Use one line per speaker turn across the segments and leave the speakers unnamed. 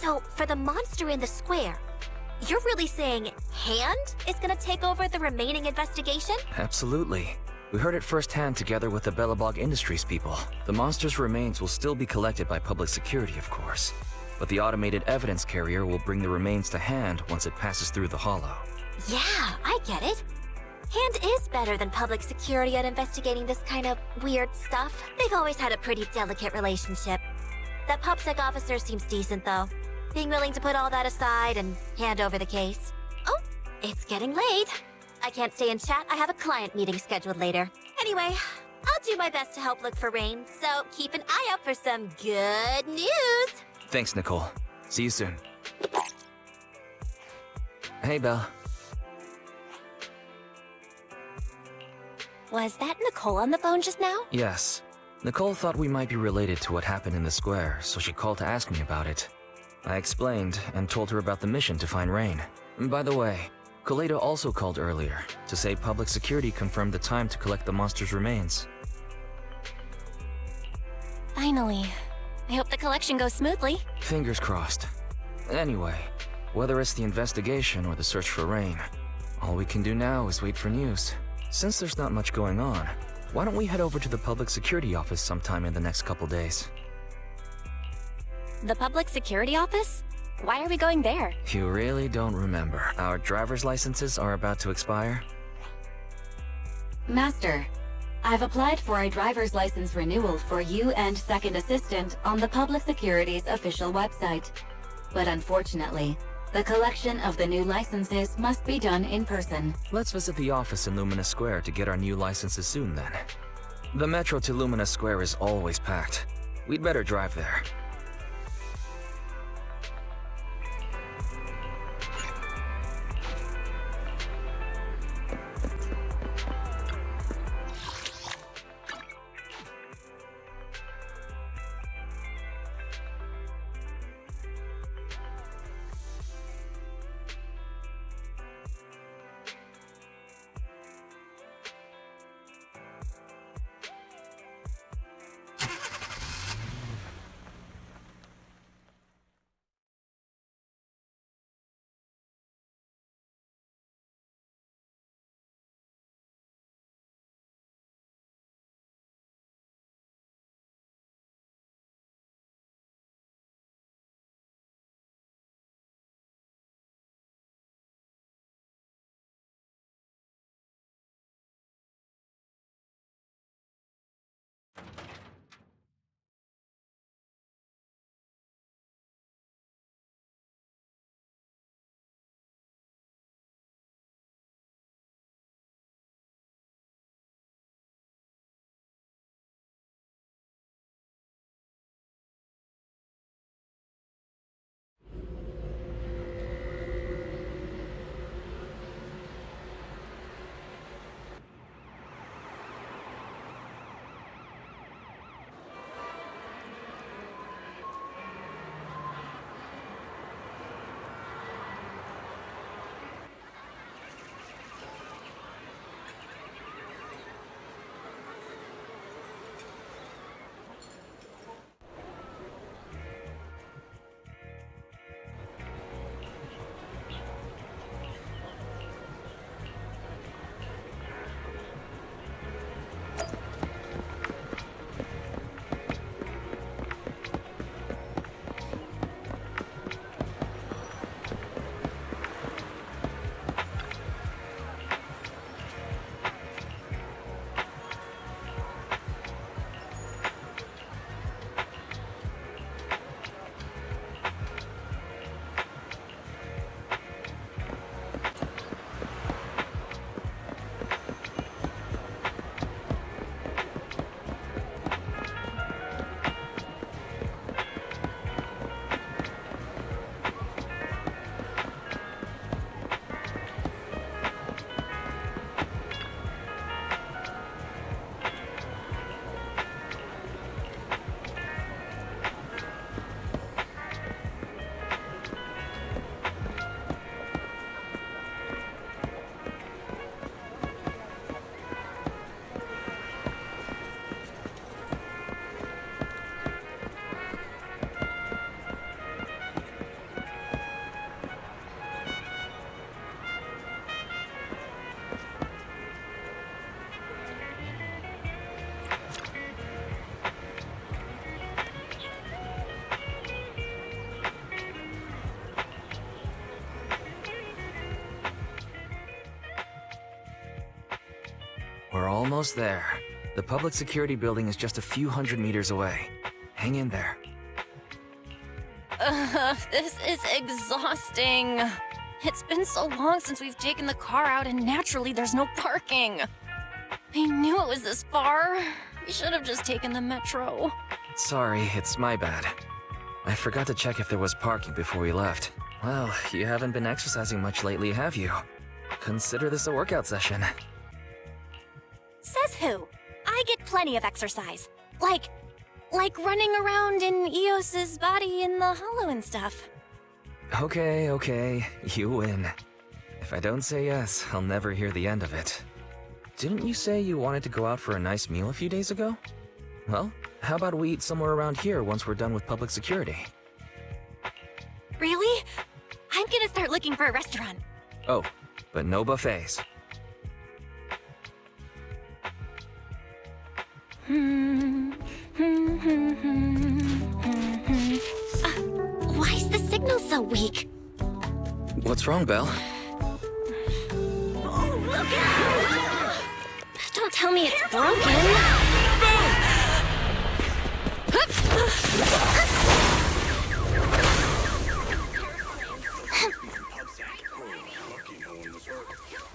So, for the monster in the square, you're really saying Hand is gonna take over the remaining investigation?
Absolutely. We heard it firsthand together with the Belobog Industries people. The monster's remains will still be collected by public security, of course. But the automated evidence carrier will bring the remains to Hand once it passes through the hollow.
Yeah, I get it. Hand is better than public security at investigating this kind of weird stuff. They've always had a pretty delicate relationship. That PubSec officer seems decent, though. Being willing to put all that aside and hand over the case. Oh, it's getting late. I can't stay and chat. I have a client meeting scheduled later. Anyway, I'll do my best to help look for Rain, so keep an eye out for some good news.
Thanks, Nicole. See you soon. Hey, Belle.
Was that Nicole on the phone just now?
Yes. Nicole thought we might be related to what happened in the square, so she called to ask me about it. I explained and told her about the mission to find Rain. By the way, Kaleida also called earlier to say public security confirmed the time to collect the monster's remains.
Finally. I hope the collection goes smoothly.
Fingers crossed. Anyway, whether it's the investigation or the search for Rain, all we can do now is wait for news. Since there's not much going on, why don't we head over to the public security office sometime in the next couple days?
The public security office? Why are we going there?
You really don't remember. Our driver's licenses are about to expire.
Master, I've applied for a driver's license renewal for you and second assistant on the public security's official website. But unfortunately, the collection of the new licenses must be done in person.
Let's visit the office in Lumina Square to get our new licenses soon then. The metro to Lumina Square is always packed. We'd better drive there. We're almost there. The public security building is just a few hundred meters away. Hang in there.
This is exhausting. It's been so long since we've taken the car out, and naturally there's no parking. I knew it was this far. We should have just taken the metro.
Sorry, it's my bad. I forgot to check if there was parking before we left. Well, you haven't been exercising much lately, have you? Consider this a workout session.
Says who? I get plenty of exercise. Like running around in Eos's body in the hollow and stuff.
Okay, you win. If I don't say yes, I'll never hear the end of it. Didn't you say you wanted to go out for a nice meal a few days ago? Well, how about we eat somewhere around here once we're done with public security?
Really? I'm gonna start looking for a restaurant.
Oh, but no buffets.
Why is the signal so weak?
What's wrong, Belle?
Don't tell me it's broken.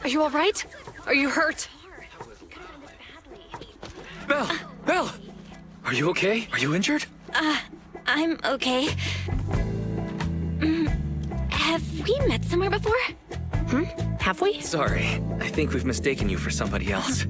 Are you all right? Are you hurt?
Belle! Are you okay? Are you injured?
I'm okay. Have we met somewhere before?
Have we?
Sorry, I think we've mistaken you for somebody else.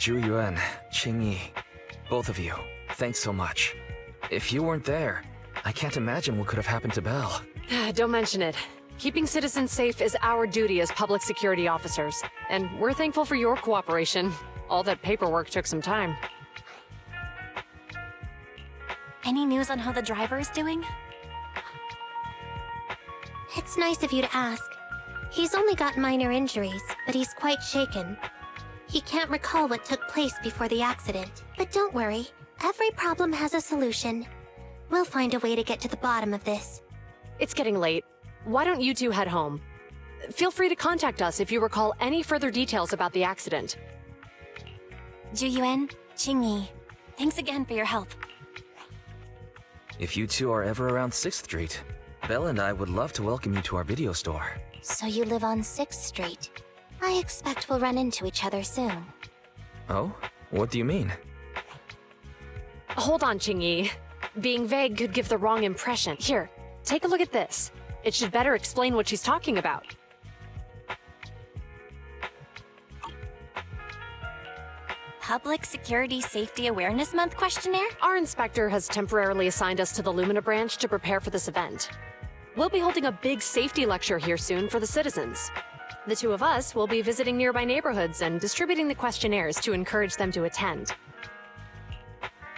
Yuan, Qingyi, both of you, thanks so much. If you weren't there, I can't imagine what could have happened to Belle.
Don't mention it. Keeping citizens safe is our duty as public security officers, and we're thankful for your cooperation. All that paperwork took some time.
Any news on how the driver is doing?
It's nice of you to ask. He's only got minor injuries, but he's quite shaken. He can't recall what took place before the accident. But don't worry, every problem has a solution. We'll find a way to get to the bottom of this.
It's getting late. Why don't you two head home? Feel free to contact us if you recall any further details about the accident.
Yuan, Qingyi, thanks again for your help.
If you two are ever around 6th Street, Belle and I would love to welcome you to our video store.
So you live on 6th Street. I expect we'll run into each other soon.
Oh? What do you mean?
Hold on, Qingyi. Being vague could give the wrong impression. Here, take a look at this. It should better explain what she's talking about.
Public Security Safety Awareness Month questionnaire?
Our inspector has temporarily assigned us to the Lumina branch to prepare for this event. We'll be holding a big safety lecture here soon for the citizens. The two of us will be visiting nearby neighborhoods and distributing the questionnaires to encourage them to attend.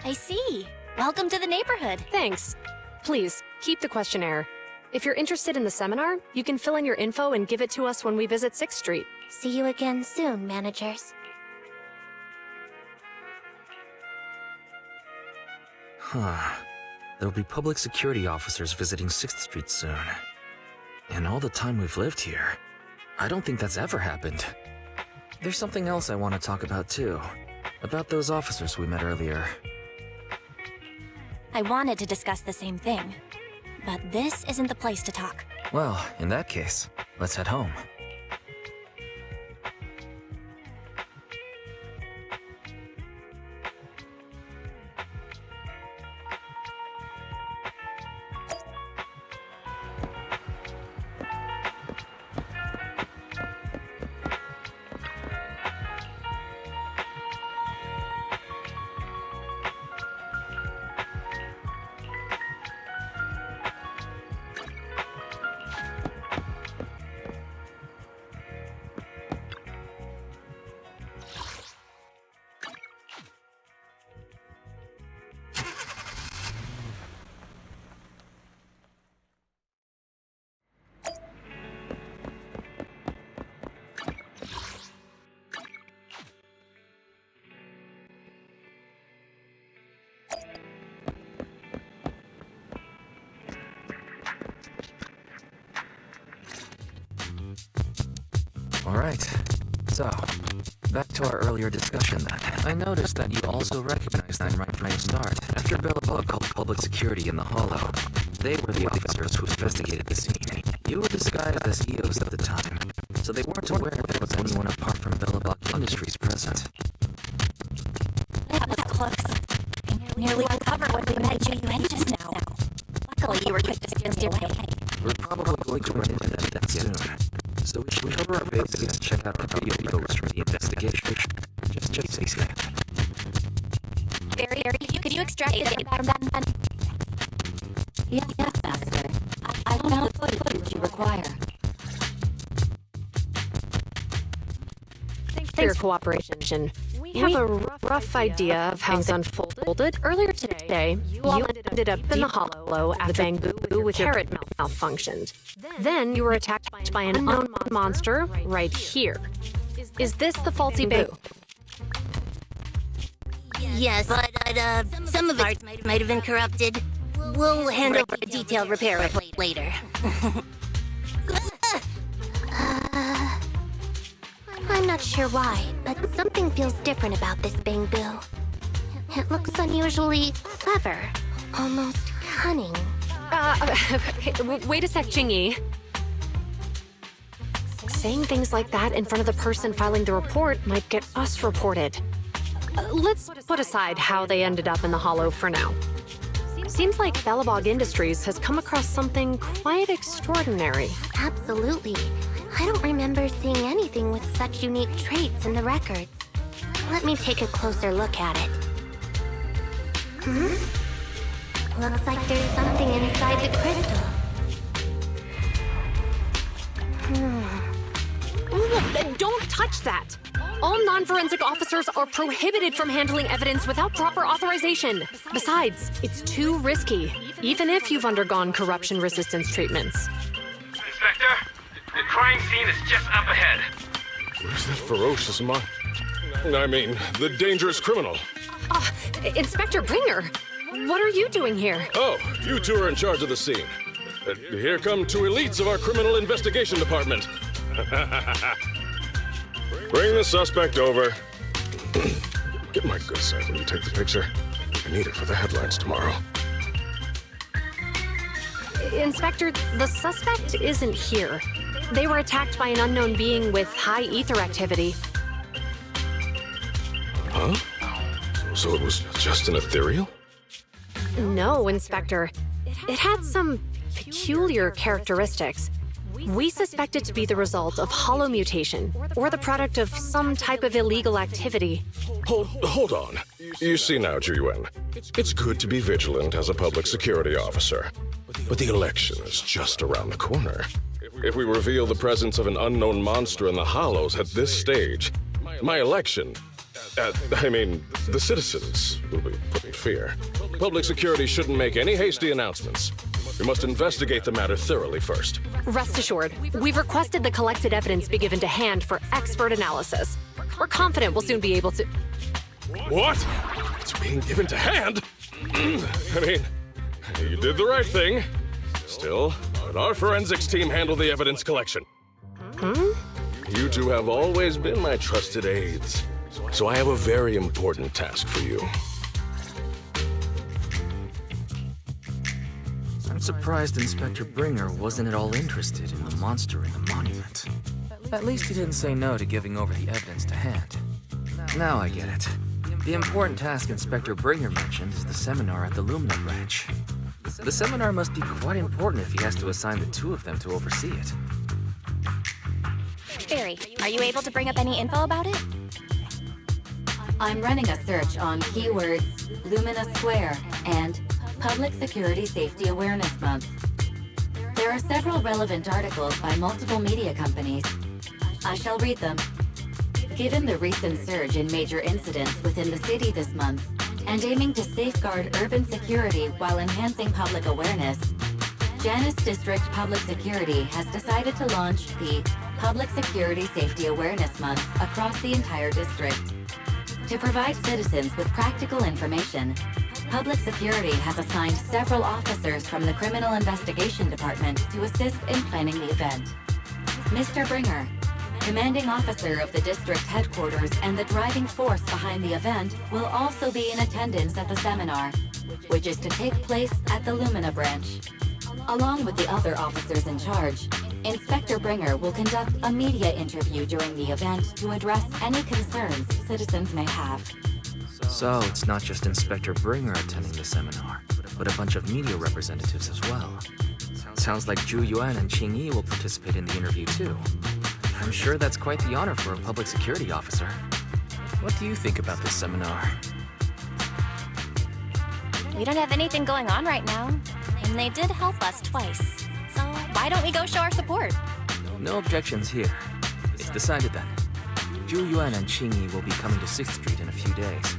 I see. Welcome to the neighborhood.
Thanks. Please, keep the questionnaire. If you're interested in the seminar, you can fill in your info and give it to us when we visit 6th Street.
See you again soon, managers.
There'll be public security officers visiting 6th Street soon. In all the time we've lived here, I don't think that's ever happened. There's something else I want to talk about too. About those officers we met earlier.
I wanted to discuss the same thing, but this isn't the place to talk.
Well, in that case, let's head home. Alright. So, back to our earlier discussion then. I noticed that you also recognized them right from the start. After Bellabug called public security in the Hollow, they were the officers who investigated the scene. You were disguised as EOs at the time, so they weren't aware there was anyone apart from Bellabug Industries present.
That was close. I nearly uncovered what we met you just now. Luckily, you were quick to steer away.
We're probably going to run into that soon. So we should cover our bases and check out our video photos from the investigation. Just easy.
Barry, could you extract the data from that gun?
Yes, Master. I don't know the footage you require.
Thanks for your cooperation. We have a rough idea of how things unfolded. Earlier today, you all ended up in the Hollow at the Bamboo with your carrot malfunctioned. Then you were attacked by an unknown monster right here. Is this the faulty Bamboo?
Yes, but some of it might have been corrupted. We'll hand over a detailed repair report later.
I'm not sure why, but something feels different about this Bamboo. It looks unusually clever, almost cunning.
Wait a sec, Qingyi. Saying things like that in front of the person filing the report might get us reported. Let's put aside how they ended up in the Hollow for now. Seems like Bellabog Industries has come across something quite extraordinary.
Absolutely. I don't remember seeing anything with such unique traits in the records. Let me take a closer look at it. Looks like there's something inside the crystal.
Don't touch that! All non-forensic officers are prohibited from handling evidence without proper authorization. Besides, it's too risky, even if you've undergone corruption resistance treatments.
Inspector, the crime scene is just up ahead.
Where's that ferocious the dangerous criminal?
Inspector Bringer, what are you doing here?
Oh, you two are in charge of the scene. Here come two elites of our criminal investigation department. Bring the suspect over. Get my good side when you take the picture. I need it for the headlines tomorrow.
Inspector, the suspect isn't here. They were attacked by an unknown being with high ether activity.
Huh? So it was just an ethereal?
No, Inspector. It had some peculiar characteristics. We suspect it to be the result of hollow mutation, or the product of some type of illegal activity.
Hold on. You see now, Yuan, it's good to be vigilant as a public security officer. But the election is just around the corner. If we reveal the presence of an unknown monster in the Hollows at this stage, my election, the citizens will be put in fear. Public security shouldn't make any hasty announcements. We must investigate the matter thoroughly first.
Rest assured, we've requested the collected evidence be given to hand for expert analysis. We're confident we'll soon be able to...
What? It's being given to hand? You did the right thing. Still, let our forensics team handle the evidence collection. You two have always been my trusted aides, so I have a very important task for you.
I'm surprised Inspector Bringer wasn't at all interested in the monster in the monument. At least he didn't say no to giving over the evidence to hand. Now I get it. The important task Inspector Bringer mentioned is the seminar at the Lumina branch. The seminar must be quite important if he has to assign the two of them to oversee it.
Barry, are you able to bring up any info about it?
I'm running a search on keywords Lumina Square and Public Security Safety Awareness Month. There are several relevant articles by multiple media companies. I shall read them. Given the recent surge in major incidents within the city this month, and aiming to safeguard urban security while enhancing public awareness, Janus District Public Security has decided to launch the Public Security Safety Awareness Month across the entire district. To provide citizens with practical information, Public Security has assigned several officers from the Criminal Investigation Department to assist in planning the event. Mr. Bringer, commanding officer of the district headquarters and the driving force behind the event will also be in attendance at the seminar, which is to take place at the Lumina branch. Along with the other officers in charge, Inspector Bringer will conduct a media interview during the event to address any concerns citizens may have.
So it's not just Inspector Bringer attending the seminar, but a bunch of media representatives as well. Sounds like Yuan and Qingyi will participate in the interview too. I'm sure that's quite the honor for a public security officer. What do you think about this seminar?
We don't have anything going on right now, and they did help us twice. So why don't we go show our support?
No objections here. It's decided then. Yuan and Qingyi will be coming to 6th Street in a few days.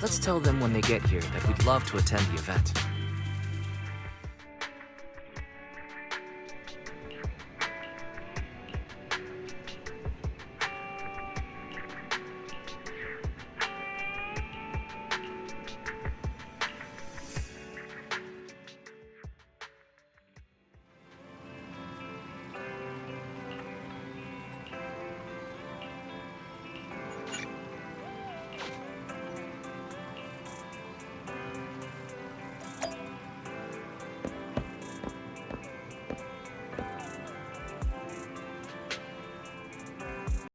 Let's tell them when they get here that we'd love to attend the event.